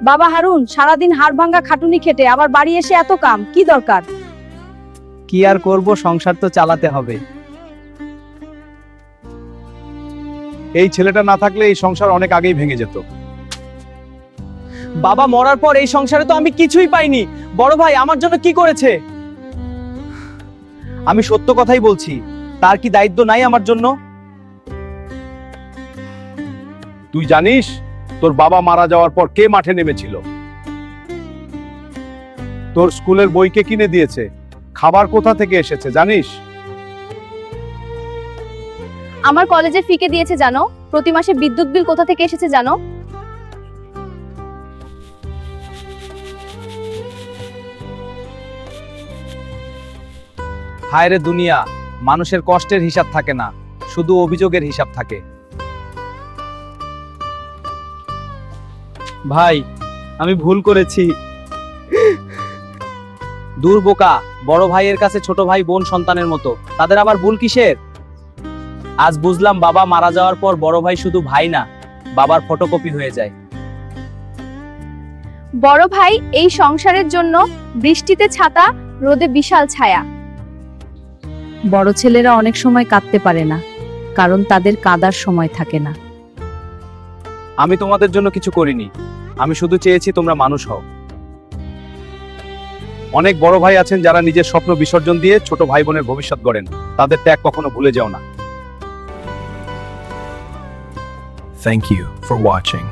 বাবা হারুন সারাদিন হাড় ভাঙা খাটুনি খেটে আবার বাড়ি এসে এত কাম, কি দরকার? কি আর করব, সংসার তো চালাতে হবে। এই ছেলেটা না থাকলে এই সংসার অনেক আগেই ভেঙে যেত। বাবা মরার পর এই সংসারে তো আমি কিছুই পাইনি। বড় ভাই আমার জন্য কি করেছে? আমি সত্য কথাই বলছি, তার কি দায়িত্ব নাই আমার জন্য? তুই জানিস তোর বাবা মারা যাওয়ার পর কে মাঠে নেমেছিল? তোর স্কুলের বই কে কিনে দিয়েছে? খাবার কোথা থেকে এসেছে জানিস? আমার কলেজে ফিকে দিয়েছে জানো? প্রতি মাসে বিদ্যুৎ বিল কোথা থেকে এসেছে জানো? হায় রে দুনিয়া, মানুষের কষ্টের হিসাব থাকে না, শুধু অভিযোগের হিসাব থাকে। ভাই, আমি ভুল করেছি। দূর বোকা, বড় ভাইয়ের কাছে ছোট ভাই বোন সন্তানের মতো, তাদের আবার ভুল কিসের? আজ বুঝলাম বাবা মারা যাওয়ার পর বড় ভাই শুধু ভাই না, বাবার ফটোকপি হয়ে যায়। বড় ভাই এই সংসারের জন্য বৃষ্টিতে ছাতা, রোদে বিশাল ছায়া। বড় ছেলেরা অনেক সময় কাঁদতে পারে না, কারণ তাদের কাঁদার সময় থাকে না। আমি তোমাদের জন্য কিছু করিনি, আমি শুধু চেয়েছি তোমরা মানুষ হও। অনেক বড় ভাই আছেন যারা নিজের স্বপ্ন বিসর্জন দিয়ে ছোট ভাই বোনের ভবিষ্যৎ গড়েন। তাদের ত্যাগ কখনো ভুলে যাও না। Thank you for watching.